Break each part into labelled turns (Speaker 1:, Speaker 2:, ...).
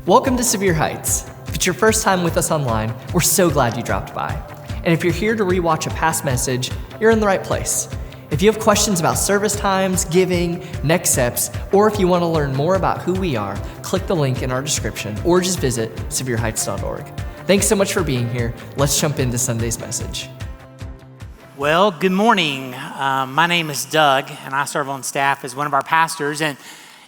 Speaker 1: Welcome to Sevier Heights. If it's your first time with us online, we're so glad you dropped by. And if you're here to rewatch a past message, you're in the right place. If you have questions about service times, giving, next steps, or if you want to learn more about who we are, click the link in our description or just visit sevierheights.org. Thanks so much for being here. Let's jump into Sunday's message.
Speaker 2: Well, good morning. My name is Doug, and I serve on staff as one of our pastors. And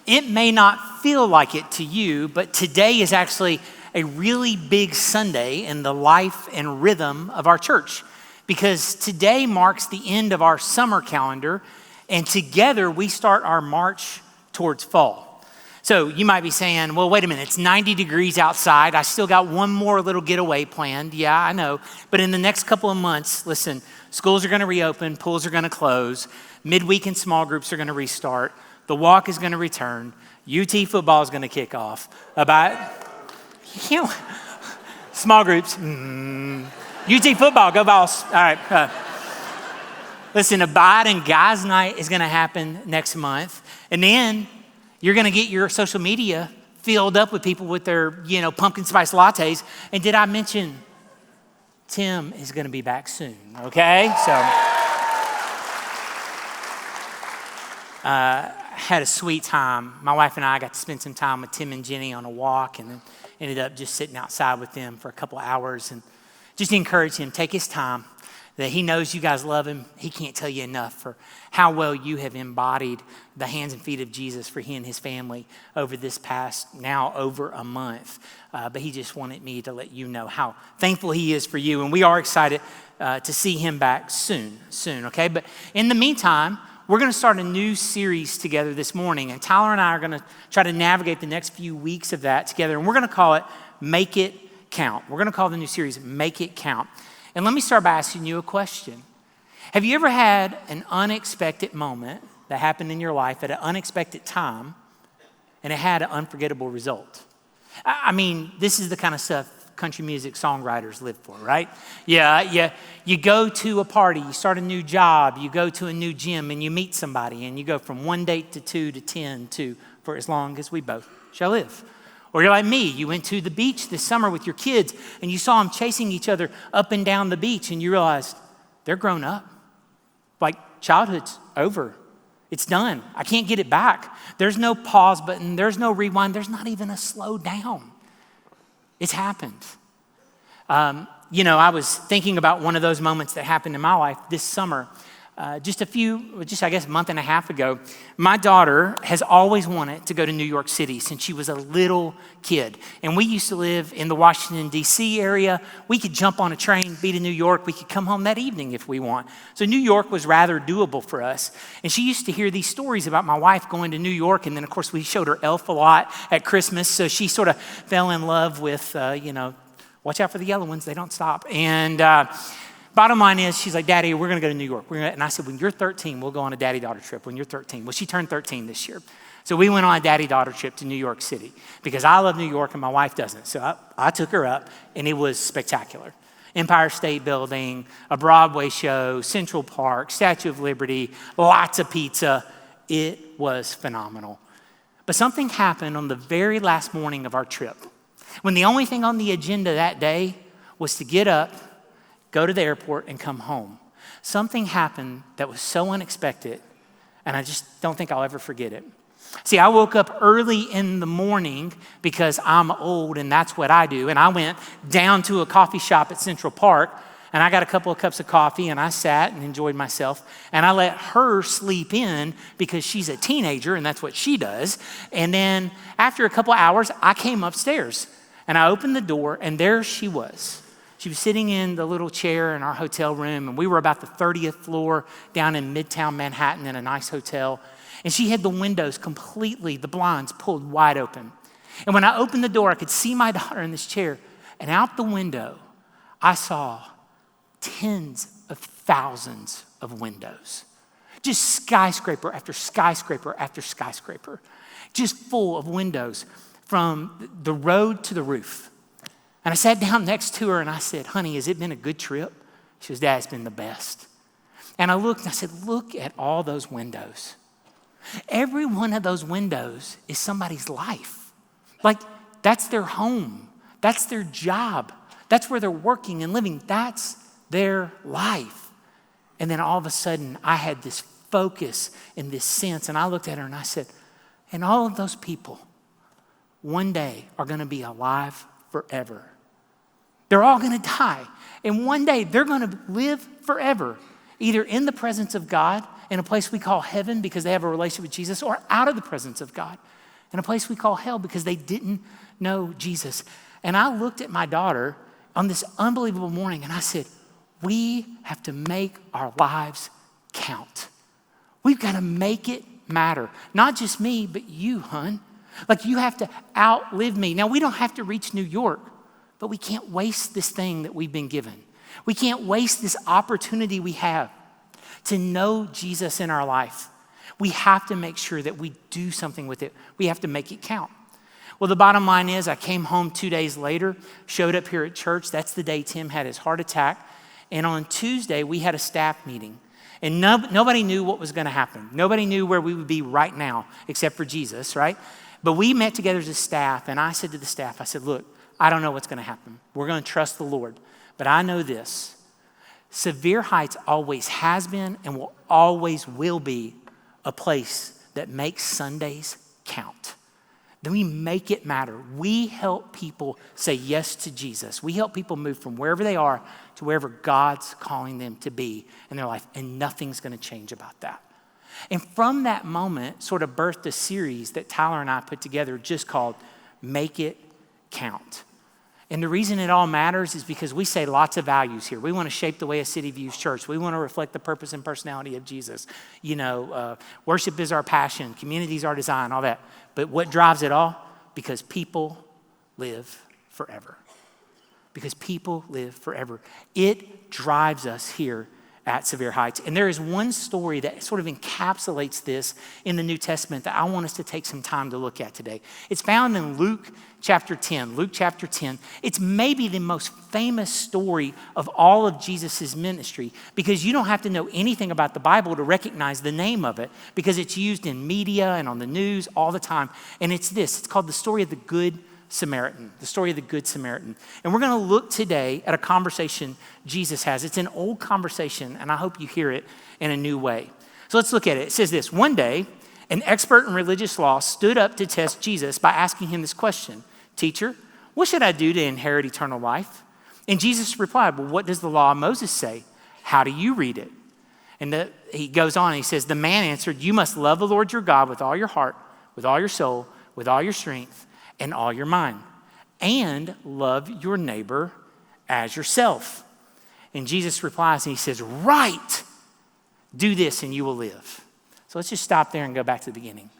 Speaker 2: it may not feel like it to you, but today is actually a really big Sunday in the life and rhythm of our church, because today marks the end of our summer calendar, and together we start our march towards fall. So you might be saying, well, wait a minute, it's 90 degrees outside. I still got one more little getaway planned. Yeah, I know. But in the next couple of months, listen, schools are going to reopen, pools are going to close, midweek and small groups are going to restart, the walk is going to return, UT football is going to kick off. Small groups, UT football, go Vols. All right. Listen, Abide and Guys Night is going to happen next month. And then you're going to get your social media filled up with people with their, pumpkin spice lattes. And did I mention Tim is going to be back soon, okay? So, had a sweet time. My wife and I got to spend some time with Tim and Jenny on a walk, and then ended up just sitting outside with them for a couple of hours and just encourage him, take his time, that he knows you guys love him. He can't tell you enough for how well you have embodied the hands and feet of Jesus for he and his family over this past, now over a month. But he just wanted me to let you know how thankful he is for you. And we are excited to see him back soon, okay? But in the meantime, we're going to start a new series together this morning. And Tyler and I are going to try to navigate the next few weeks of that together. And we're going to call it Make It Count. We're going to call the new series Make It Count. And let me start by asking you a question. Have you ever had an unexpected moment that happened in your life at an unexpected time, and it had an unforgettable result? I mean, this is the kind of stuff country music songwriters live for, right? Yeah. You go to a party, you start a new job, you go to a new gym, and you meet somebody, and you go from 1 date to 2 to 10 to for as long as we both shall live. Or you're like me, you went to the beach this summer with your kids, and you saw them chasing each other up and down the beach, and you realized they're grown up. Like, childhood's over. It's done. I can't get it back. There's no pause button. There's no rewind. There's not even a slow down. It's happened. I was thinking about one of those moments that happened in my life this summer. I guess a month and a half ago. My daughter has always wanted to go to New York City since she was a little kid. And we used to live in the Washington, D.C. area. We could jump on a train, be to New York. We could come home that evening if we want. So New York was rather doable for us. And she used to hear these stories about my wife going to New York. And then, of course, we showed her Elf a lot at Christmas. So she sort of fell in love with, watch out for the yellow ones. They don't stop. And bottom line is, she's like, Daddy, we're going to go to New York. And I said, when you're 13, we'll go on a daddy-daughter trip when you're 13. Well, she turned 13 this year. So we went on a daddy-daughter trip to New York City because I love New York and my wife doesn't. So I took her up, and it was spectacular. Empire State Building, a Broadway show, Central Park, Statue of Liberty, lots of pizza. It was phenomenal. But something happened on the very last morning of our trip when the only thing on the agenda that day was to get up, go to the airport, and come home. Something happened that was so unexpected, and I just don't think I'll ever forget it. See, I woke up early in the morning because I'm old, and that's what I do. And I went down to a coffee shop at Central Park, and I got a couple of cups of coffee, and I sat and enjoyed myself. And I let her sleep in because she's a teenager, and that's what she does. And then after a couple of hours, I came upstairs, and I opened the door, and there she was. She was sitting in the little chair in our hotel room, and we were about the 30th floor down in Midtown Manhattan in a nice hotel. And she had the windows completely, the blinds pulled wide open. And when I opened the door, I could see my daughter in this chair. And out the window, I saw tens of thousands of windows. Just skyscraper after skyscraper after skyscraper. Just full of windows from the road to the roof. And I sat down next to her and I said, honey, has it been a good trip? She goes, Dad, it's been the best. And I looked and I said, look at all those windows. Every one of those windows is somebody's life. Like, That's their home. That's their job. That's where they're working and living. That's their life. And then all of a sudden, I had this focus and this sense, and I looked at her and I said, and all of those people one day are going to be alive forever. They're all going to die. And one day they're going to live forever, either in the presence of God, in a place we call heaven because they have a relationship with Jesus, or out of the presence of God, in a place we call hell because they didn't know Jesus. And I looked at my daughter on this unbelievable morning and I said, we have to make our lives count. We've got to make it matter. Not just me, but you, hon. Like, you have to outlive me. Now, we don't have to reach New York, but we can't waste this thing that we've been given. We can't waste this opportunity we have to know Jesus in our life. We have to make sure that we do something with it. We have to make it count. Well, the bottom line is I came home 2 days later, showed up here at church. That's the day Tim had his heart attack. And on Tuesday, we had a staff meeting. And nobody knew what was going to happen. Nobody knew where we would be right now, except for Jesus, right? But we met together as a staff, and I said to the staff, I said, look, I don't know what's going to happen. We're going to trust the Lord. But I know this. Sevier Heights always has been and will always will be a place that makes Sundays count. Then we make it matter. We help people say yes to Jesus. We help people move from wherever they are to wherever God's calling them to be in their life, and nothing's going to change about that. And from that moment, sort of birthed a series that Tyler and I put together just called Make It Count. And the reason it all matters is because we say lots of values here. We want to shape the way a city views church. We want to reflect the purpose and personality of Jesus. Worship is our passion. Community is our design, all that. But what drives it all? Because people live forever. Because people live forever. It drives us here at Sevier Heights. And there is one story that sort of encapsulates this in the New Testament that I want us to take some time to look at today. It's found in Luke chapter 10. Luke chapter 10. It's maybe the most famous story of all of Jesus' ministry, because you don't have to know anything about the Bible to recognize the name of it, because it's used in media and on the news all the time. And it's this. It's called the story of the Good Samaritan, the story of the Good Samaritan. And we're going to look today at a conversation Jesus has. It's an old conversation, and I hope you hear it in a new way. So let's look at it. It says this: one day, an expert in religious law stood up to test Jesus by asking him this question: Teacher, what should I do to inherit eternal life? And Jesus replied, well, what does the law of Moses say? How do you read it? And he goes on and he says, the man answered, you must love the Lord your God with all your heart, with all your soul, with all your strength, and all your mind, and love your neighbor as yourself. And Jesus replies and he says, right, do this and you will live. So let's just stop there and go back to the beginning.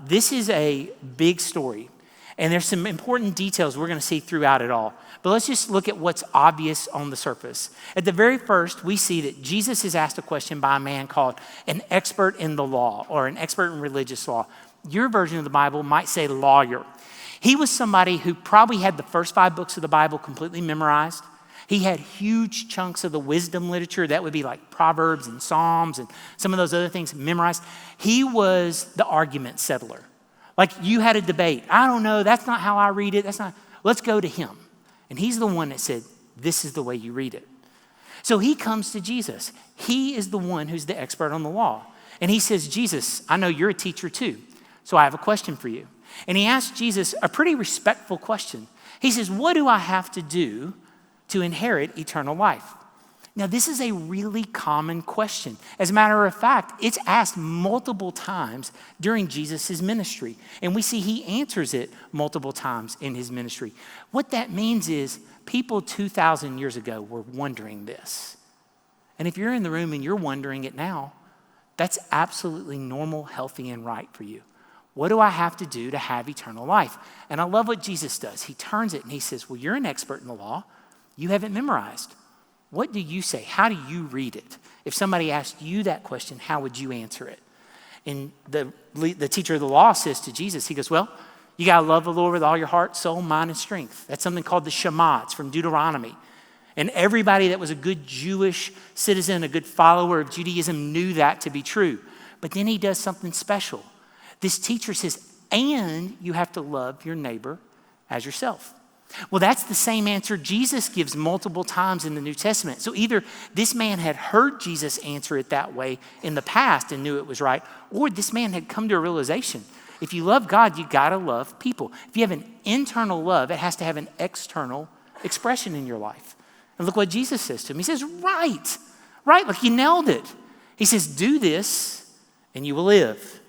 Speaker 2: This is a big story, and there's some important details we're going to see throughout it all. But let's just look at what's obvious on the surface. At the very first, we see that Jesus is asked a question by a man called an expert in the law, or an expert in religious law. Your version of the Bible might say lawyer. He was somebody who probably had the first 5 books of the Bible completely memorized. He had huge chunks of the wisdom literature. That would be like Proverbs and Psalms and some of those other things memorized. He was the argument settler. Like, you had a debate. I don't know. That's not how I read it. Let's go to him. And he's the one that said, this is the way you read it. So he comes to Jesus. He is the one who's the expert on the law. And he says, Jesus, I know you're a teacher too, so I have a question for you. And he asked Jesus a pretty respectful question. He says, what do I have to do to inherit eternal life? Now, this is a really common question. As a matter of fact, it's asked multiple times during Jesus' ministry. And we see he answers it multiple times in his ministry. What that means is people 2,000 years ago were wondering this. And if you're in the room and you're wondering it now, that's absolutely normal, healthy, and right for you. What do I have to do to have eternal life? And I love what Jesus does. He turns it and he says, well, you're an expert in the law. You have it memorized. What do you say? How do you read it? If somebody asked you that question, how would you answer it? And the teacher of the law says to Jesus, he goes, well, you got to love the Lord with all your heart, soul, mind, and strength. That's something called the Shema. It's from Deuteronomy. And everybody that was a good Jewish citizen, a good follower of Judaism, knew that to be true. But then he does something special. This teacher says, and you have to love your neighbor as yourself. Well, that's the same answer Jesus gives multiple times in the New Testament. So either this man had heard Jesus answer it that way in the past and knew it was right, or this man had come to a realization. If you love God, you gotta love people. If you have an internal love, it has to have an external expression in your life. And look what Jesus says to him. He says, right, like you nailed it. He says, do this and you will live.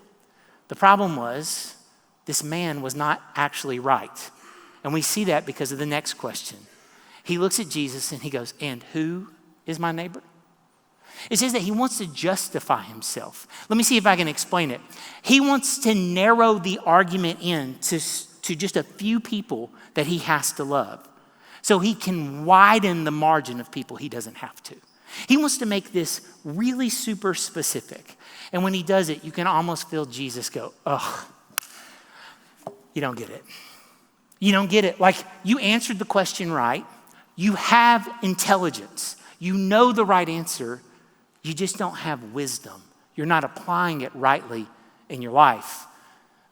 Speaker 2: The problem was, this man was not actually right. And we see that because of the next question. He looks at Jesus and he goes, and who is my neighbor? It says that he wants to justify himself. Let me see if I can explain it. He wants to narrow the argument in to just a few people that he has to love, so he can widen the margin of people he doesn't have to. He wants to make this really super specific. And when he does it, you can almost feel Jesus go, ugh, you don't get it. You don't get it. Like, you answered the question right. You have intelligence. You know the right answer. You just don't have wisdom. You're not applying it rightly in your life.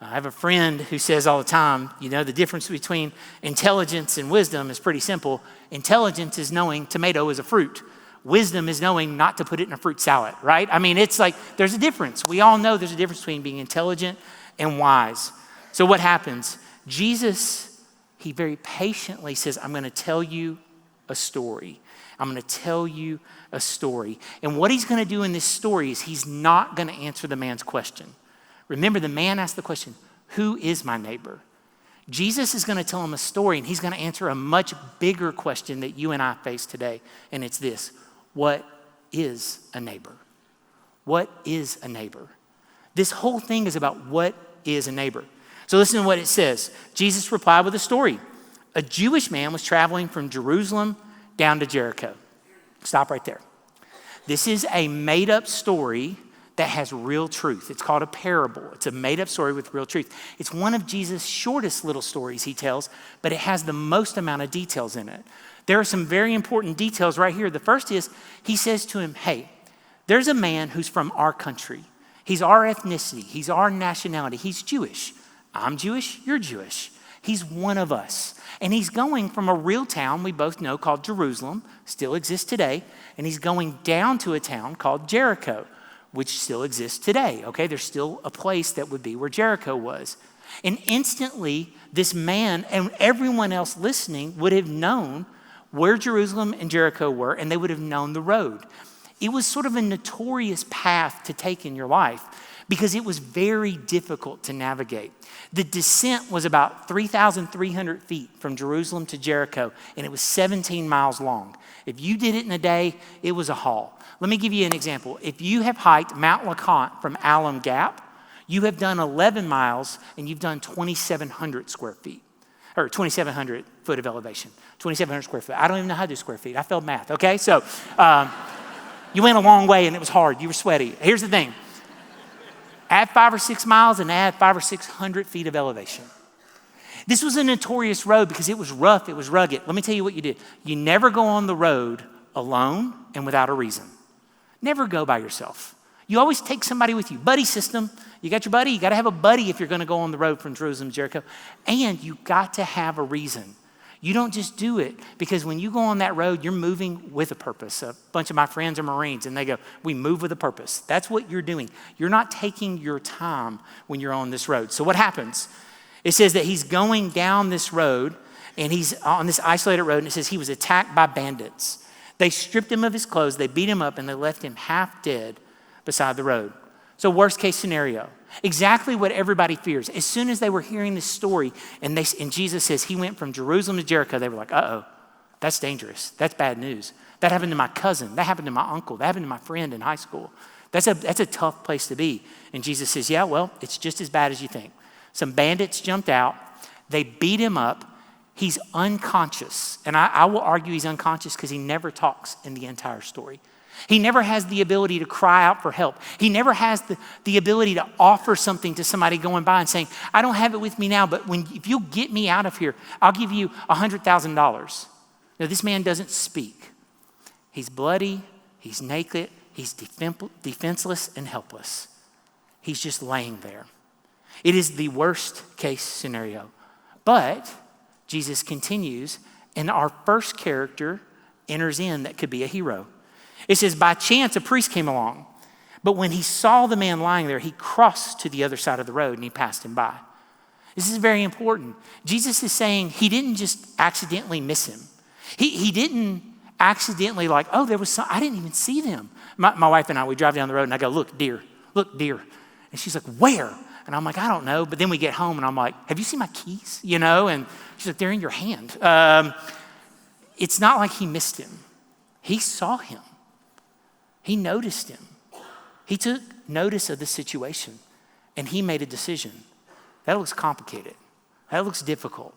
Speaker 2: I have a friend who says all the time, the difference between intelligence and wisdom is pretty simple. Intelligence is knowing tomato is a fruit. Wisdom is knowing not to put it in a fruit salad, right? I mean, it's like there's a difference. We all know there's a difference between being intelligent and wise. So what happens? Jesus, he very patiently says, I'm going to tell you a story. I'm going to tell you a story. And what he's going to do in this story is he's not going to answer the man's question. Remember, the man asked the question, who is my neighbor? Jesus is going to tell him a story, and he's going to answer a much bigger question that you and I face today. And it's this: what is a neighbor? What is a neighbor? This whole thing is about what is a neighbor. So listen to what it says. Jesus replied with a story. A Jewish man was traveling from Jerusalem down to Jericho. Stop right there. This is a made-up story that has real truth. It's called a parable. It's a made-up story with real truth. It's one of Jesus' shortest little stories he tells, but it has the most amount of details in it. There are some very important details right here. The first is, he says to him, hey, there's a man who's from our country. He's our ethnicity. He's our nationality. He's Jewish. I'm Jewish. You're Jewish. He's one of us. And he's going from a real town we both know called Jerusalem, still exists today, and he's going down to a town called Jericho, which still exists today, okay? There's still a place that would be where Jericho was. And instantly, this man and everyone else listening would have known where Jerusalem and Jericho were, and they would have known the road. It was sort of a notorious path to take in your life because it was very difficult to navigate. The descent was about 3,300 feet from Jerusalem to Jericho, and it was 17 miles long. If you did it in a day, it was a haul. Let me give you an example. If you have hiked Mount LeConte from Alum Gap, you have done 11 miles, and you've done 2,700 square feet, or 2,700 foot of elevation, 2,700 square feet. I don't even know how to do square feet. I failed math, okay? So you went a long way, and it was hard. You were sweaty. Here's the thing. Add 5 or 6 miles and add 500 or 600 feet of elevation. This was a notorious road because it was rough, it was rugged. Let me tell you what you did. You never go on the road alone and without a reason. Never go by yourself. You always take somebody with you. Buddy system. You got your buddy. You got to have a buddy if you're going to go on the road from Jerusalem to Jericho. And you got to have a reason. You don't just do it because when you go on that road, you're moving with a purpose. A bunch of my friends are Marines and they go, we move with a purpose. That's what you're doing. You're not taking your time when you're on this road. So what happens? It says that he's going down this road and he's on this isolated road, and it says he was attacked by bandits. They stripped him of his clothes, they beat him up, and they left him half dead beside the road. So worst case scenario, exactly what everybody fears. As soon as they were hearing this story, and Jesus says he went from Jerusalem to Jericho, they were like, uh-oh, that's dangerous. That's bad news. That happened to my cousin. That happened to my uncle. That happened to my friend in high school. That's a tough place to be. And Jesus says, yeah, well, it's just as bad as you think. Some bandits jumped out. They beat him up. He's unconscious. And I will argue he's unconscious because he never talks in the entire story. He never has the ability to cry out for help. He never has the ability to offer something to somebody going by and saying, I don't have it with me now, but if you'll get me out of here, I'll give you $100,000. Now, this man doesn't speak. He's bloody, he's naked, he's defenseless and helpless. He's just laying there. It is the worst case scenario. But Jesus continues, and our first character enters in that could be a hero. It says, by chance, a priest came along, but when he saw the man lying there, he crossed to the other side of the road and he passed him by. This is very important. Jesus is saying he didn't just accidentally miss him. He didn't accidentally oh, there was I didn't even see them. My wife and I, we drive down the road and I go, look, deer. And she's like, where? And I'm like, I don't know. But then we get home and I'm like, have you seen my keys? And she's like, they're in your hand. It's not like he missed him. He saw him. He noticed him. He took notice of the situation and he made a decision. That looks complicated. That looks difficult.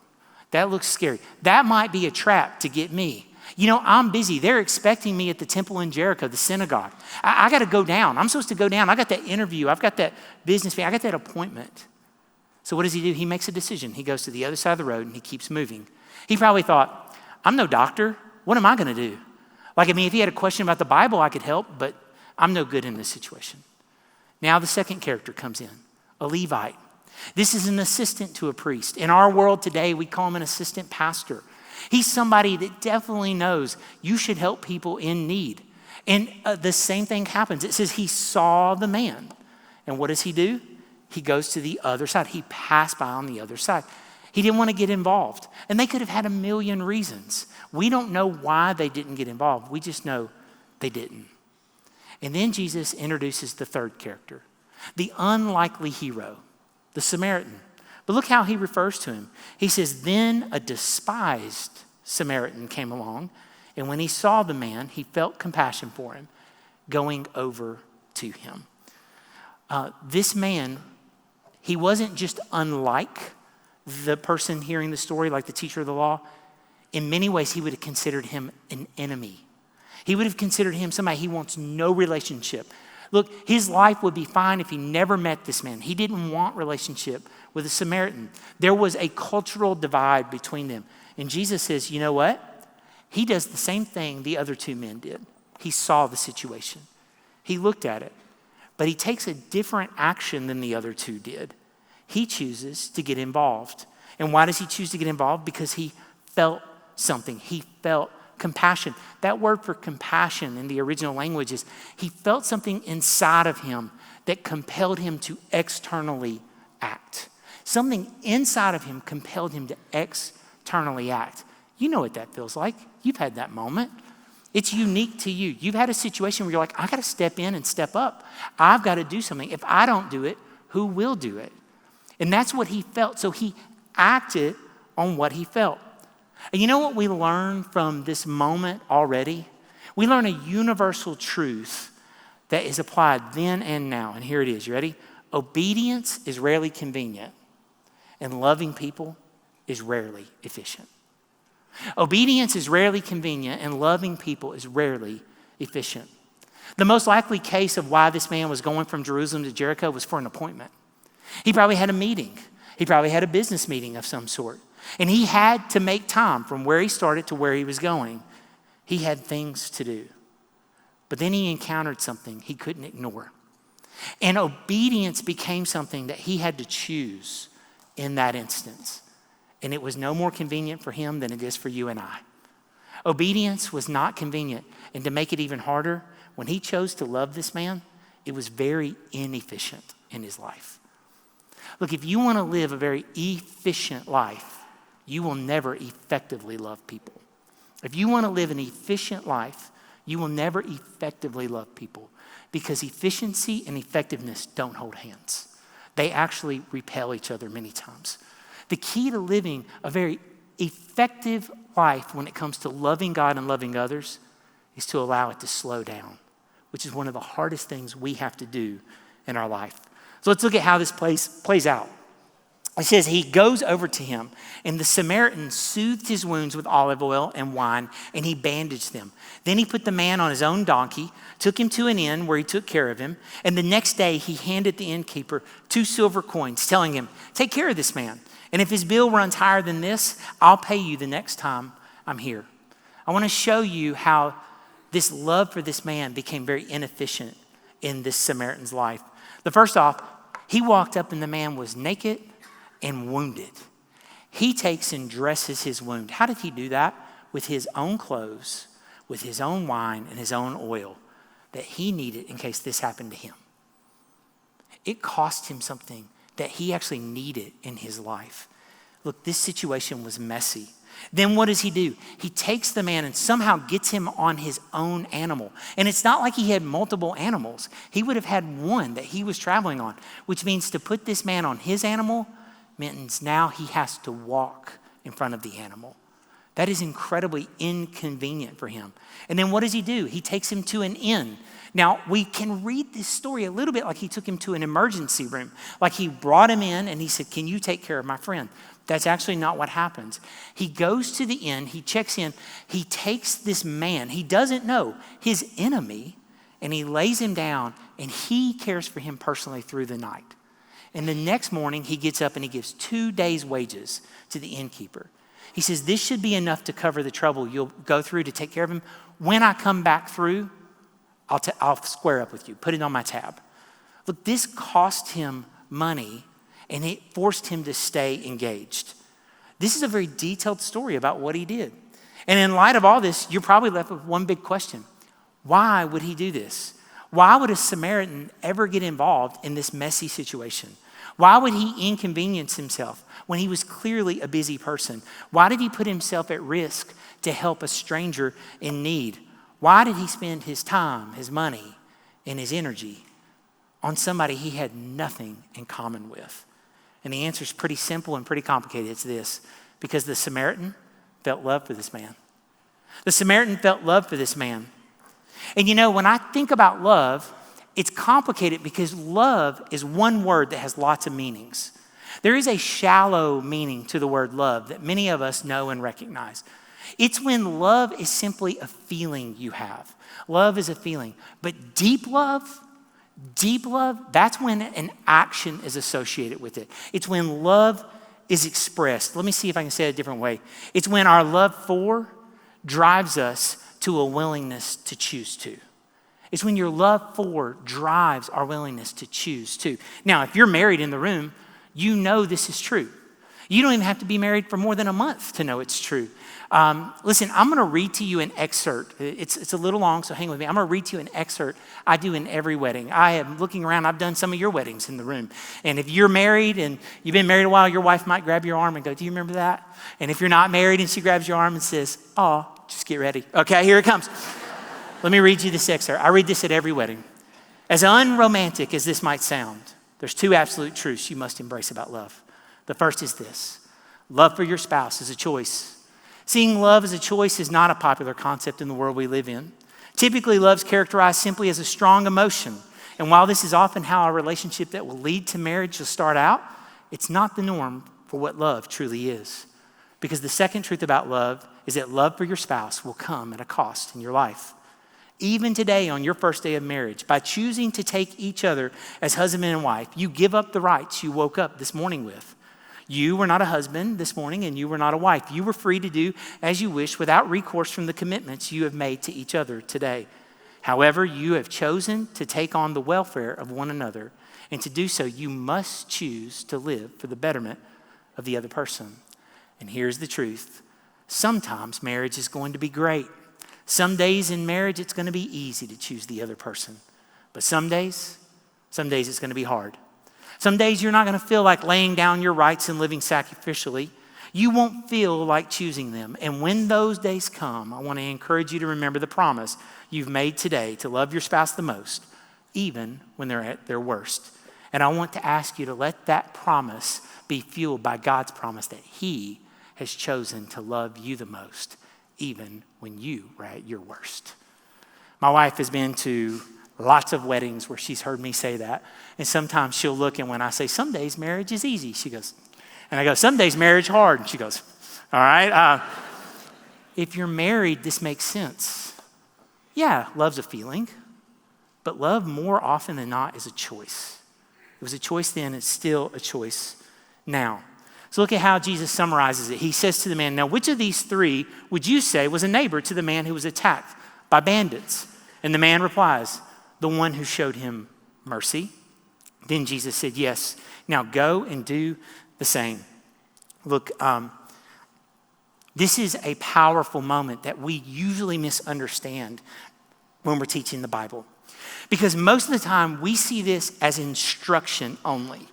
Speaker 2: That looks scary. That might be a trap to get me. I'm busy. They're expecting me at the temple in Jericho, the synagogue. I got to go down. I'm supposed to go down. I got that interview. I've got that business meeting. I got that appointment. So what does he do? He makes a decision. He goes to the other side of the road and he keeps moving. He probably thought, I'm no doctor. What am I going to do? If he had a question about the Bible, I could help, but I'm no good in this situation. Now the second character comes in, a Levite. This is an assistant to a priest. In our world today, we call him an assistant pastor. He's somebody that definitely knows you should help people in need. And the same thing happens. It says he saw the man. And what does he do? He goes to the other side. He passed by on the other side. He didn't want to get involved. And they could have had a million reasons. We don't know why they didn't get involved. We just know they didn't. And then Jesus introduces the third character, the unlikely hero, the Samaritan. But look how he refers to him. He says, then a despised Samaritan came along, and when he saw the man, he felt compassion for him, going over to him. This man, he wasn't just unlike the person hearing the story, like the teacher of the law. In many ways, he would have considered him an enemy. He would have considered him somebody he wants no relationship. Look, his life would be fine if he never met this man. He didn't want relationship with a Samaritan. There was a cultural divide between them. And Jesus says, you know what? He does the same thing the other two men did. He saw the situation. He looked at it. But he takes a different action than the other two did. He chooses to get involved. And why does he choose to get involved? Because he felt something. He felt compassion. That word for compassion in the original language is he felt something inside of him that compelled him to externally act. Something inside of him compelled him to externally act. You know what that feels like. You've had that moment. It's unique to you. You've had a situation where you're like, I got to step in and step up. I've got to do something. If I don't do it, who will do it? And that's what he felt. So he acted on what he felt. And you know what we learn from this moment already? We learn a universal truth that is applied then and now. And here it is. You ready? Obedience is rarely convenient, and loving people is rarely efficient. Obedience is rarely convenient, and loving people is rarely efficient. The most likely case of why this man was going from Jerusalem to Jericho was for an appointment. He probably had a meeting. He probably had a business meeting of some sort. And he had to make time from where he started to where he was going. He had things to do. But then he encountered something he couldn't ignore. And obedience became something that he had to choose in that instance. And it was no more convenient for him than it is for you and I. Obedience was not convenient. And to make it even harder, when he chose to love this man, it was very inefficient in his life. Look, if you want to live a very efficient life, you will never effectively love people. If you want to live an efficient life, you will never effectively love people, because efficiency and effectiveness don't hold hands. They actually repel each other many times. The key to living a very effective life when it comes to loving God and loving others is to allow it to slow down, which is one of the hardest things we have to do in our life. So let's look at how this plays out. It says he goes over to him, and the Samaritan soothed his wounds with olive oil and wine, and he bandaged them. Then he put the man on his own donkey, took him to an inn where he took care of him, and the next day he handed the innkeeper 2 silver coins, telling him, take care of this man, and if his bill runs higher than this, I'll pay you the next time I'm here. I want to show you how this love for this man became very inefficient in this Samaritan's life. The first off, he walked up and the man was naked and wounded. He takes and dresses his wound. How did he do that? With his own clothes, with his own wine and his own oil that he needed in case this happened to him. It cost him something that he actually needed in his life. Look, this situation was messy. Then what does he do? He takes the man and somehow gets him on his own animal. And it's not like he had multiple animals. He would have had one that he was traveling on, which means to put this man on his animal means now he has to walk in front of the animal. That is incredibly inconvenient for him. And then what does he do? He takes him to an inn. Now, we can read this story a little bit like he took him to an emergency room. Like he brought him in and he said, can you take care of my friend? That's actually not what happens. He goes to the inn, he checks in, he takes this man, he doesn't know, his enemy, and he lays him down and he cares for him personally through the night. And the next morning he gets up and he gives 2 days' wages to the innkeeper. He says, this should be enough to cover the trouble you'll go through to take care of him. When I come back through, I'll square up with you, put it on my tab. Look, this cost him money and it forced him to stay engaged. This is a very detailed story about what he did. And in light of all this, you're probably left with one big question. Why would he do this? Why would a Samaritan ever get involved in this messy situation? Why would he inconvenience himself when he was clearly a busy person? Why did he put himself at risk to help a stranger in need? Why did he spend his time, his money, and his energy on somebody he had nothing in common with? And the answer is pretty simple and pretty complicated. It's this: because the Samaritan felt love for this man. The Samaritan felt love for this man. And you know, when I think about love, it's complicated because love is one word that has lots of meanings. There is a shallow meaning to the word love that many of us know and recognize. It's when love is simply a feeling you have. Love is a feeling. But deep love, that's when an action is associated with it. It's when love is expressed. Let me see if I can say it a different way. It's when our love for drives us to a willingness to choose to. It's when your love for drives our willingness to choose to. Now, if you're married in the room, you know this is true. You don't even have to be married for more than a month to know it's true. Listen, I'm going to read to you an excerpt. It's a little long, so hang with me. I'm going to read to you an excerpt I do in every wedding. I am looking around. I've done some of your weddings in the room. And if you're married and you've been married a while, your wife might grab your arm and go, do you remember that? And if you're not married and she grabs your arm and says, oh, just get ready. Okay, here it comes. Let me read you this excerpt. I read this at every wedding. As unromantic as this might sound, there's 2 absolute truths you must embrace about love. The first is this: love for your spouse is a choice. Seeing love as a choice is not a popular concept in the world we live in. Typically, love's characterized simply as a strong emotion. And while this is often how a relationship that will lead to marriage will start out, it's not the norm for what love truly is. Because the second truth about love is that love for your spouse will come at a cost in your life. Even today, on your first day of marriage, by choosing to take each other as husband and wife, you give up the rights you woke up this morning with. You were not a husband this morning and you were not a wife. You were free to do as you wish without recourse from the commitments you have made to each other today. However, you have chosen to take on the welfare of one another, and to do so, you must choose to live for the betterment of the other person. And here's the truth. Sometimes marriage is going to be great. Some days in marriage, it's going to be easy to choose the other person. But some days it's going to be hard. Some days you're not going to feel like laying down your rights and living sacrificially. You won't feel like choosing them. And when those days come, I want to encourage you to remember the promise you've made today to love your spouse the most, even when they're at their worst. And I want to ask you to let that promise be fueled by God's promise that He has chosen to love you the most, even when you were at your worst. My wife has been to lots of weddings where she's heard me say that. And sometimes she'll look, and when I say, some days marriage is easy, she goes, and I go, some days marriage hard. And she goes, all right. If you're married, this makes sense. Yeah, love's a feeling, but love more often than not is a choice. It was a choice then, it's still a choice now. So look at how Jesus summarizes it. He says to the man, now which of these 3 would you say was a neighbor to the man who was attacked by bandits? And the man replies, the one who showed him mercy. Then Jesus said, yes, now go and do the same. Look, this is a powerful moment that we usually misunderstand when we're teaching the Bible. Because most of the time we see this as instruction only.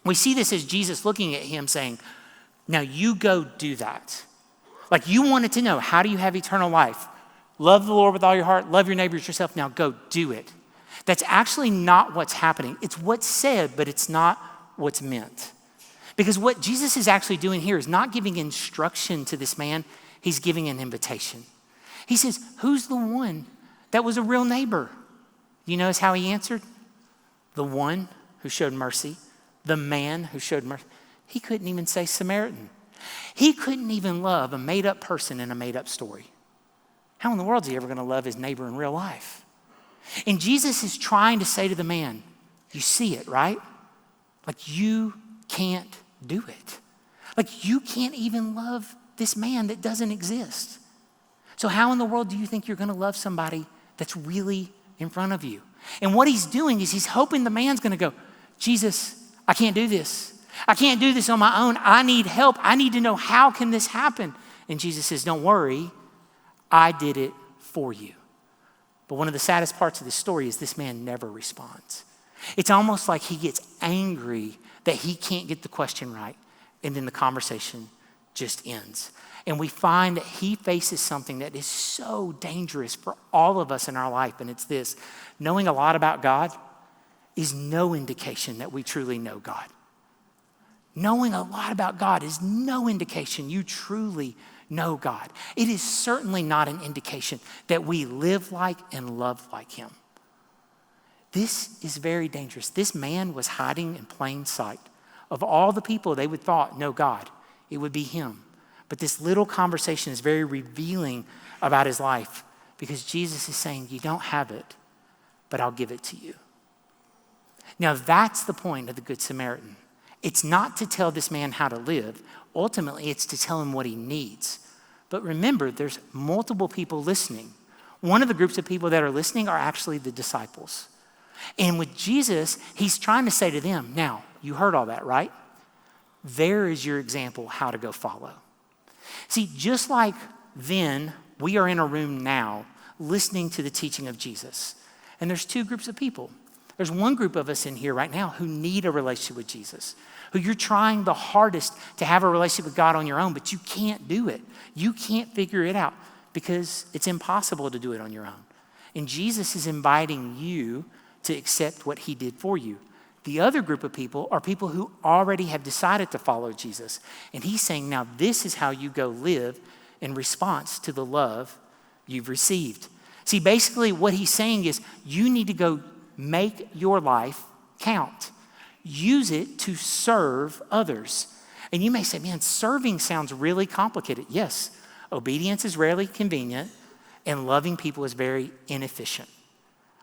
Speaker 2: We see this as Jesus looking at him saying, now you go do that. Like you wanted to know, how do you have eternal life? Love the Lord with all your heart, love your neighbor as yourself, now go do it. That's actually not what's happening. It's what's said, but it's not what's meant. Because what Jesus is actually doing here is not giving instruction to this man, he's giving an invitation. He says, who's the one that was a real neighbor? You notice how he answered? The one who showed mercy, the man who showed mercy. He couldn't even say Samaritan. He couldn't even love a made-up person in a made-up story. How in the world is he ever going to love his neighbor in real life? And Jesus is trying to say to the man, you see it, right? Like you can't do it. Like you can't even love this man that doesn't exist. So how in the world do you think you're going to love somebody that's really in front of you? And what he's doing is he's hoping the man's going to go, Jesus, I can't do this. I can't do this on my own. I need help. I need to know, how can this happen? And Jesus says, don't worry, I did it for you. But one of the saddest parts of this story is this man never responds. It's almost like he gets angry that he can't get the question right, and then the conversation just ends. And we find that he faces something that is so dangerous for all of us in our life, and it's this: knowing a lot about God is no indication that we truly know God. Knowing a lot about God is no indication you truly know God. It is certainly not an indication that we live like and love like him. This is very dangerous. This man was hiding in plain sight. Of all the people they would thought know God, it would be him. But this little conversation is very revealing about his life, because Jesus is saying, you don't have it, but I'll give it to you. Now that's the point of the Good Samaritan. It's not to tell this man how to live. Ultimately, it's to tell him what he needs. But remember, there's multiple people listening. One of the groups of people that are listening are actually the disciples. And with Jesus, he's trying to say to them, now, you heard all that, right? There is your example how to go follow. See, just like then, we are in a room now listening to the teaching of Jesus. And there's two groups of people. There's one group of us in here right now who need a relationship with Jesus, who you're trying the hardest to have a relationship with God on your own, but you can't do it. You can't figure it out because it's impossible to do it on your own. And Jesus is inviting you to accept what he did for you. The other group of people are people who already have decided to follow Jesus. And he's saying, now this is how you go live in response to the love you've received. See, basically what he's saying is you need to go make your life count. Use it to serve others. And you may say, man, serving sounds really complicated. Yes, obedience is rarely convenient and loving people is very inefficient.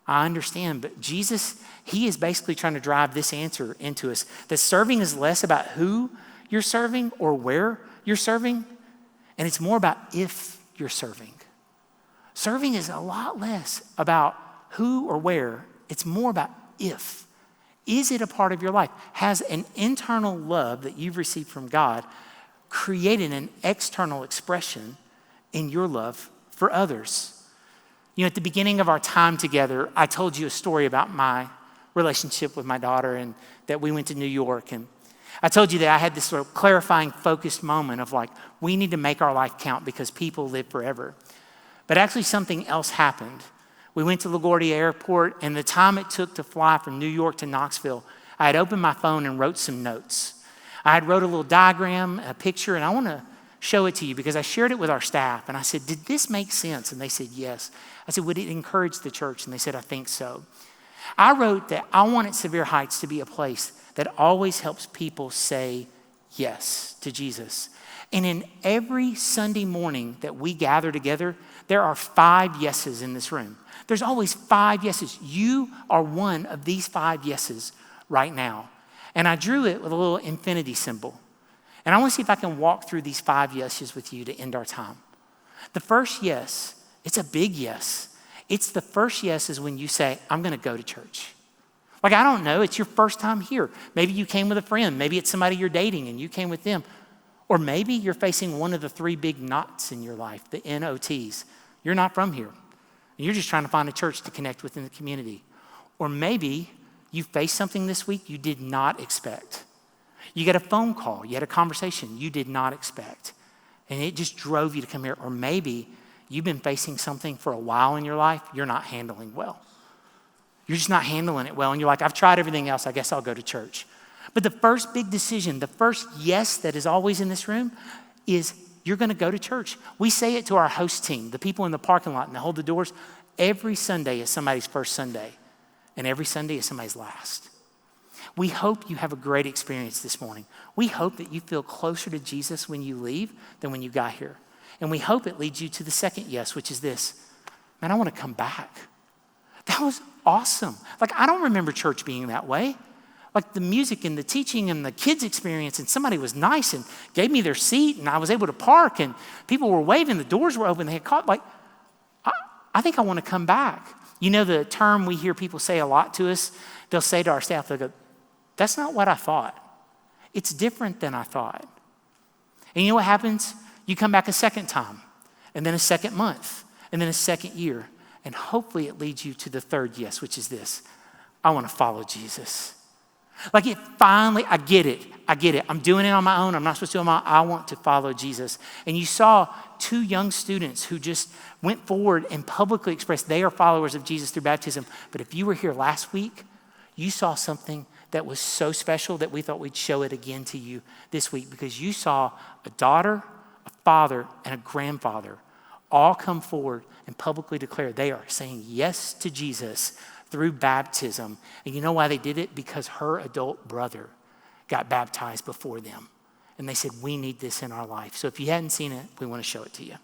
Speaker 2: I understand, but Jesus, he is basically trying to drive this answer into us, that serving is less about who you're serving or where you're serving, and it's more about if you're serving. Serving is a lot less about who or where. It's more about if. Is it a part of your life? Has an internal love that you've received from God created an external expression in your love for others? You know, at the beginning of our time together, I told you a story about my relationship with my daughter and that we went to New York. And I told you that I had this sort of clarifying, focused moment of like, we need to make our life count because people live forever. But actually something else happened. We went to LaGuardia Airport, and the time it took to fly from New York to Knoxville, I had opened my phone and wrote some notes. I had wrote a little diagram, a picture, and I want to show it to you because I shared it with our staff. And I said, did this make sense? And they said, yes. I said, would it encourage the church? And they said, I think so. I wrote that I wanted Sevier Heights to be a place that always helps people say yes to Jesus. And in every Sunday morning that we gather together, there are 5 yeses in this room. There's always 5 yeses. You are one of these 5 yeses right now. And I drew it with a little infinity symbol. And I want to see if I can walk through these 5 yeses with you to end our time. The first yes, it's a big yes. It's the first yes is when you say, I'm going to go to church. Like, I don't know, it's your first time here. Maybe you came with a friend. Maybe it's somebody you're dating and you came with them. Or maybe you're facing one of the three big knots in your life, the NOTs. You're not from here. You're just trying to find a church to connect with in the community. Or maybe you faced something this week you did not expect. You got a phone call, you had a conversation you did not expect, and it just drove you to come here. Or maybe you've been facing something for a while in your life you're not handling well. You're just not handling it well, and you're like, I've tried everything else, I guess I'll go to church. But the first big decision, the first yes that is always in this room is you're gonna go to church. We say it to our host team, the people in the parking lot and they hold the doors. Every Sunday is somebody's first Sunday, and every Sunday is somebody's last. We hope you have a great experience this morning. We hope that you feel closer to Jesus when you leave than when you got here. And we hope it leads you to the second yes, which is this: man, I wanna come back. That was awesome. Like, I don't remember church being that way. Like the music and the teaching and the kids' experience, and somebody was nice and gave me their seat, and I was able to park, and people were waving, the doors were open, they had caught, like, I think I want to come back. You know the term we hear people say a lot to us? They'll say to our staff, they'll go, that's not what I thought. It's different than I thought. And you know what happens? You come back a second time, and then a second month, and then a second year, and hopefully it leads you to the third yes, which is this: I want to follow Jesus. Like it finally, I get it. I'm doing it on my own. I'm not supposed to do it on my own. I want to follow Jesus. And you saw two young students who just went forward and publicly expressed they are followers of Jesus through baptism. But if you were here last week, you saw something that was so special that we thought we'd show it again to you this week, because you saw a daughter, a father, and a grandfather all come forward and publicly declare they are saying yes to Jesus through baptism. And you know why they did it? Because her adult brother got baptized before them. And they said, we need this in our life. So if you hadn't seen it, we want to show it to you.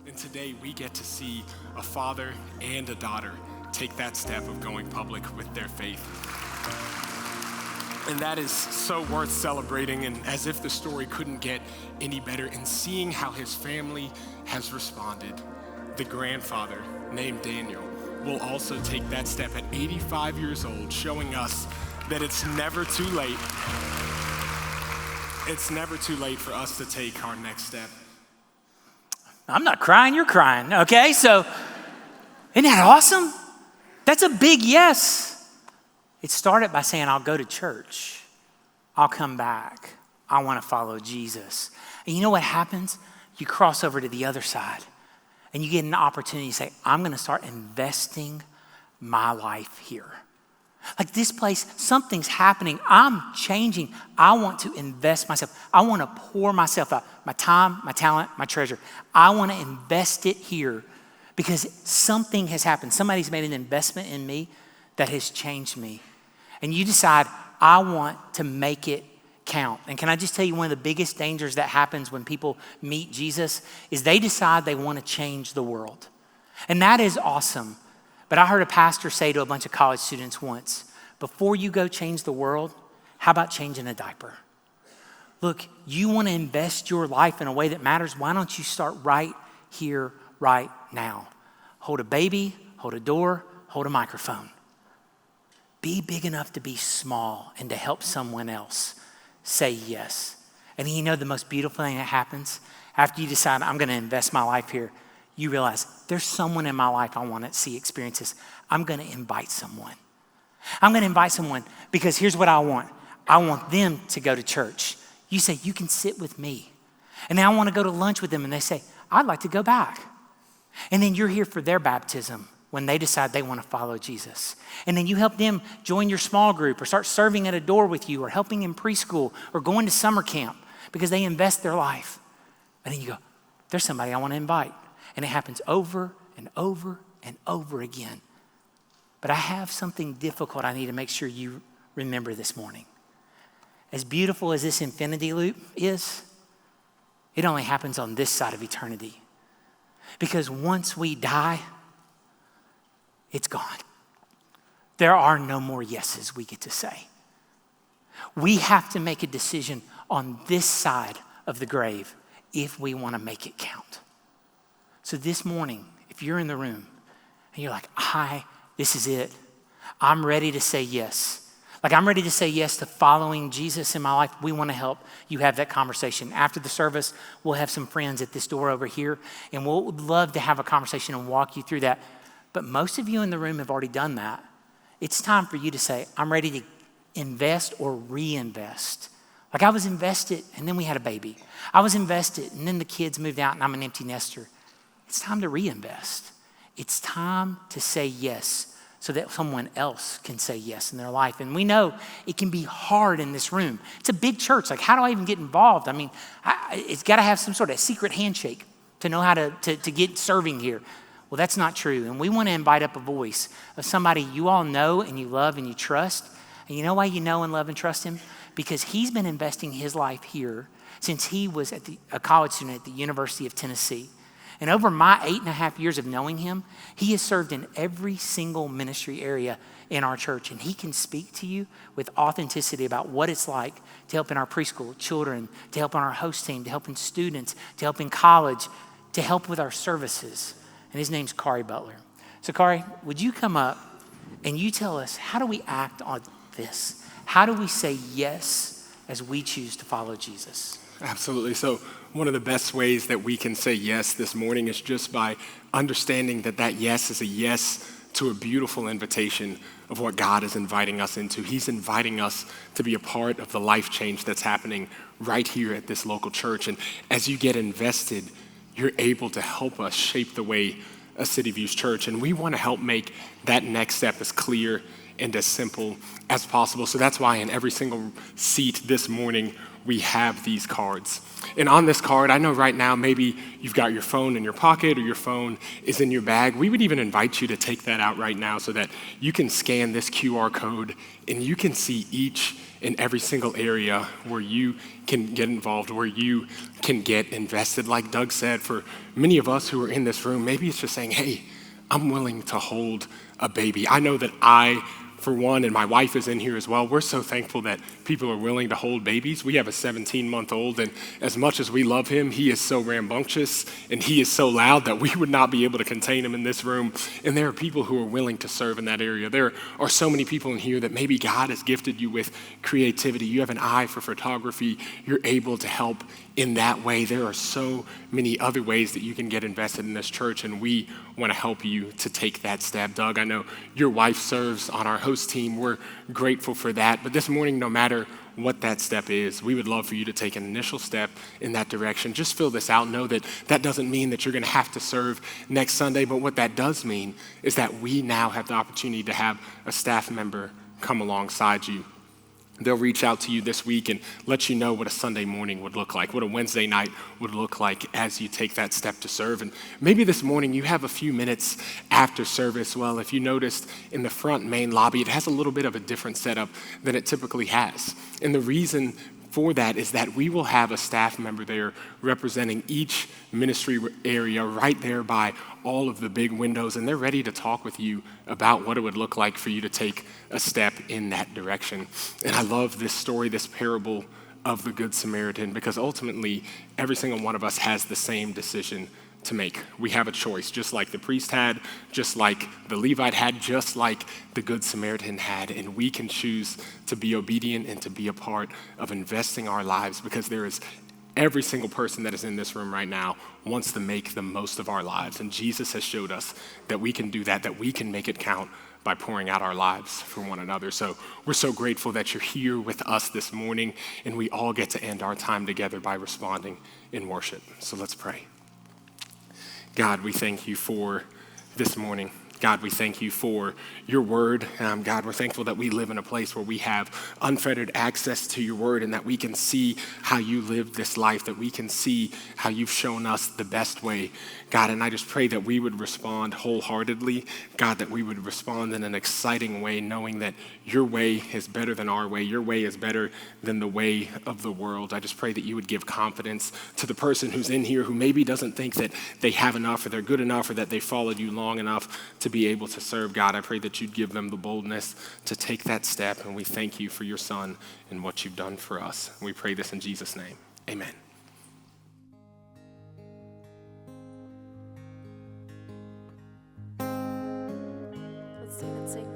Speaker 3: And today we get to see a father and a daughter take that step of going public with their faith. And that is so worth celebrating, and as if the story couldn't get any better, in seeing how his family has responded. The grandfather, named Daniel, will also take that step at 85 years old, showing us that it's never too late. It's never too late for us to take our next step.
Speaker 2: I'm not crying, you're crying, okay? So, isn't that awesome? That's a big yes. It started by saying, I'll go to church. I'll come back. I want to follow Jesus. And you know what happens? You cross over to the other side and you get an opportunity to say, I'm going to start investing my life here. Like this place, something's happening. I'm changing. I want to invest myself. I want to pour myself out, my time, my talent, my treasure. I want to invest it here because something has happened. Somebody's made an investment in me that has changed me. And you decide, I want to make it count. And can I just tell you, one of the biggest dangers that happens when people meet Jesus is they decide they want to change the world. And that is awesome. But I heard a pastor say to a bunch of college students once, before you go change the world, how about changing a diaper? Look, you want to invest your life in a way that matters. Why don't you start right here, right now? Hold a baby, hold a door, hold a microphone. Be big enough to be small and to help someone else. Say yes. And you know the most beautiful thing that happens? After you decide, I'm going to invest my life here, you realize there's someone in my life I want to see experience this. I'm going to invite someone. I'm going to invite someone because here's what I want. I want them to go to church. You say, you can sit with me. And then I want to go to lunch with them. And they say, I'd like to go back. And then you're here for their baptism when they decide they want to follow Jesus. And then you help them join your small group or start serving at a door with you or helping in preschool or going to summer camp because they invest their life. And then you go, there's somebody I want to invite. And it happens over and over and over again. But I have something difficult I need to make sure you remember this morning. As beautiful as this infinity loop is, it only happens on this side of eternity. Because once we die, it's gone. There are no more yeses we get to say. We have to make a decision on this side of the grave if we want to make it count. So this morning, if you're in the room and you're like, this is it. I'm ready to say yes. Like, I'm ready to say yes to following Jesus in my life. We want to help you have that conversation. After the service, we'll have some friends at this door over here, and we'll love to have a conversation and walk you through that. But most of you in the room have already done that. It's time for you to say, I'm ready to invest or reinvest. Like, I was invested, and then we had a baby. I was invested, and then the kids moved out, and I'm an empty nester. It's time to reinvest. It's time to say yes so that someone else can say yes in their life. And we know it can be hard in this room. It's a big church. Like, how do I even get involved? I mean, it's got to have some sort of secret handshake to know how to get serving here. Well, that's not true. And we want to invite up a voice of somebody you all know and you love and you trust. And you know why you know and love and trust him? Because he's been investing his life here since he was a college student at the University of Tennessee. And over my 8.5 years of knowing him, he has served in every single ministry area in our church. And he can speak to you with authenticity about what it's like to help in our preschool children, to help on our host team, to help in students, to help in college, to help with our services. And his name's Kari Butler. So Kari, would you come up and you tell us, how do we act on this? How do we say yes as we choose to follow Jesus?
Speaker 3: Absolutely. So one of the best ways that we can say yes this morning is just by understanding that that yes is a yes to a beautiful invitation of what God is inviting us into. He's inviting us to be a part of the life change that's happening right here at this local church. And as you get invested, you're able to help us shape the way a City Views church. And we want to help make that next step as clear and as simple as possible. So that's why in every single seat this morning, we have these cards. And on this card, I know right now, maybe you've got your phone in your pocket or your phone is in your bag. We would even invite you to take that out right now so that you can scan this QR code and you can see each and every single area where you can get involved, where you can get invested. Like Doug said, for many of us who are in this room, maybe it's just saying, hey, I'm willing to hold a baby. I know that for one, and my wife is in here as well, we're so thankful that people are willing to hold babies. We have a 17-month-old, and as much as we love him, he is so rambunctious and he is so loud that we would not be able to contain him in this room. And there are people who are willing to serve in that area. There are so many people in here that maybe God has gifted you with creativity. You have an eye for photography. You're able to help in that way. There are so many other ways that you can get invested in this church, and we want to help you to take that step. Doug, I know your wife serves on our host team. We're grateful for that. But this morning, no matter what that step is, we would love for you to take an initial step in that direction. Just fill this out. Know that that doesn't mean that you're going to have to serve next Sunday, but what that does mean is that we now have the opportunity to have a staff member come alongside you. They'll reach out to you this week and let you know what a Sunday morning would look like, what a Wednesday night would look like as you take that step to serve. And maybe this morning you have a few minutes after service. Well, if you noticed in the front main lobby, it has a little bit of a different setup than it typically has. And the reason for that is that we will have a staff member there representing each ministry area right there by all of the big windows, and they're ready to talk with you about what it would look like for you to take a step in that direction. And I love this story, this parable of the Good Samaritan, because ultimately every single one of us has the same decision to make. We have a choice, just like the priest had, just like the Levite had, just like the Good Samaritan had, and we can choose to be obedient and to be a part of investing our lives, because there is every single person that is in this room right now wants to make the most of our lives, and Jesus has showed us that we can do that we can make it count by pouring out our lives for one another. So we're so grateful that you're here with us this morning, and we all get to end our time together by responding in worship. So let's pray. God, we thank you for this morning. God, we thank you for your word. God, we're thankful that we live in a place where we have unfettered access to your word and that we can see how you live this life, that we can see how you've shown us the best way. God, and I just pray that we would respond wholeheartedly. God, that we would respond in an exciting way, knowing that your way is better than our way. Your way is better than the way of the world. I just pray that you would give confidence to the person who's in here who maybe doesn't think that they have enough or they're good enough or that they followed you long enough to be able to serve. God, I pray that you'd give them the boldness to take that step, and we thank you for your son and what you've done for us. We pray this in Jesus' name. Amen.
Speaker 4: Let's stand and sing.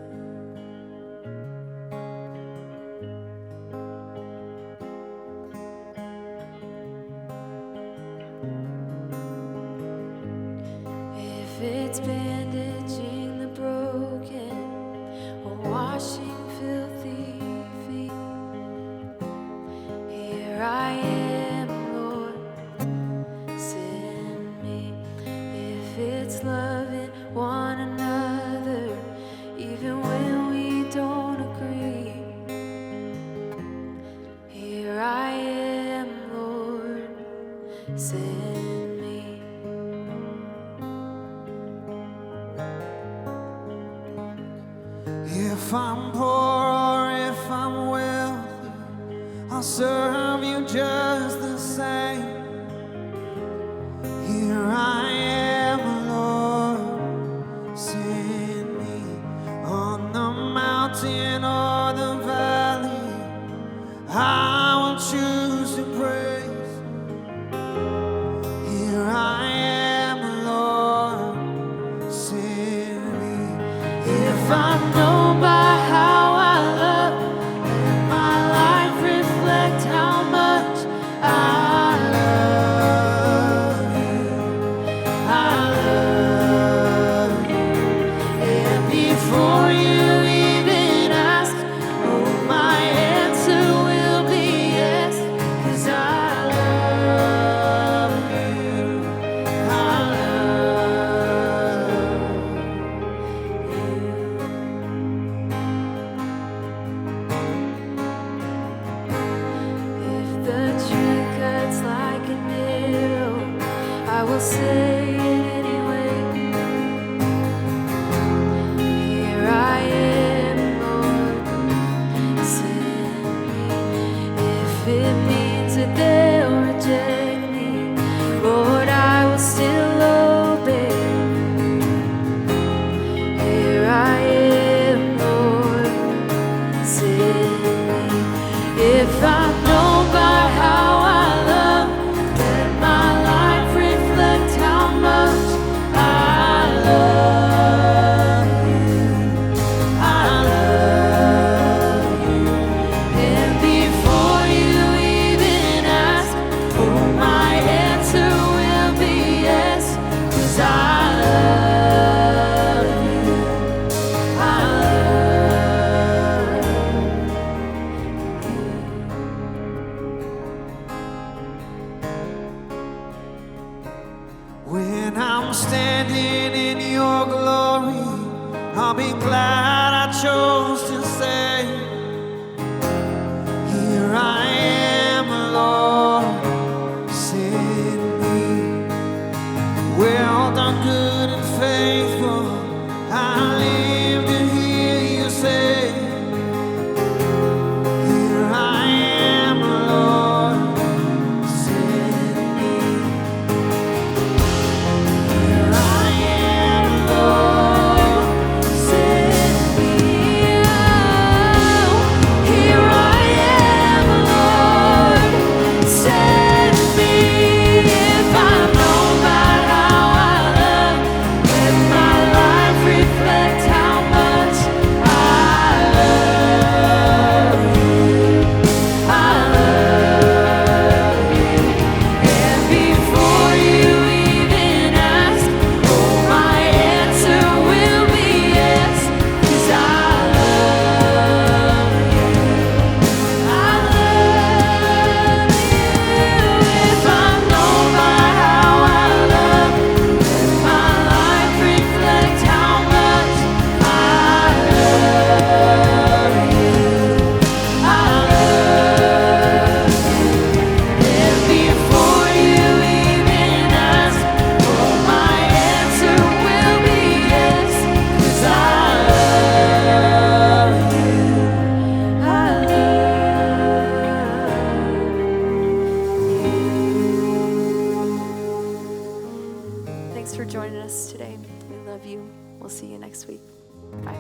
Speaker 4: it's bandaging the broken or washing filthy feet, here I am, Lord, send me. If it's loving one another, even when we don't agree, here I am, Lord, send me.
Speaker 5: If I'm poor or if I'm wealthy, I'll serve you just the same. Here I am, Lord, send me. On the mountain or the valley, I will choose to praise. Here I am, Lord, send me. If I'm known by how I love, let my life reflect how much I love you. I love you. And before you even ask, oh, my answer will be yes, 'cause I love you. I love you. If the tree cuts like an arrow, I will say it anyway. Here I am, Lord, send me. If it means that they'll reject me, Lord, I will still obey. Here I am, Lord, send me. If I'm known by how I love, let my life reflect how much I love you. I love you. And before you even ask, oh, my answer will be yes, 'cause I love you. I love you. When I'm standing in your glory, I'll be glad I chose to say, here I am, Lord, send me. Well done, good and faithful, I live to hear you say, here I am, Lord, send me. Here I am, Lord, send me. Here I am, Lord, send me. If I'm known by how I love, let my life reflect how much I love you. I love you. And before you even ask, oh, my answer will be yes, 'cause I love you. I love you. If I'm known by how I love, let my life reflect how much I love you. I love you. And before you even ask, oh, my answer will be yes, 'cause I love you. I love you. Thanks for joining us today. We love you. We'll see you next week. Bye.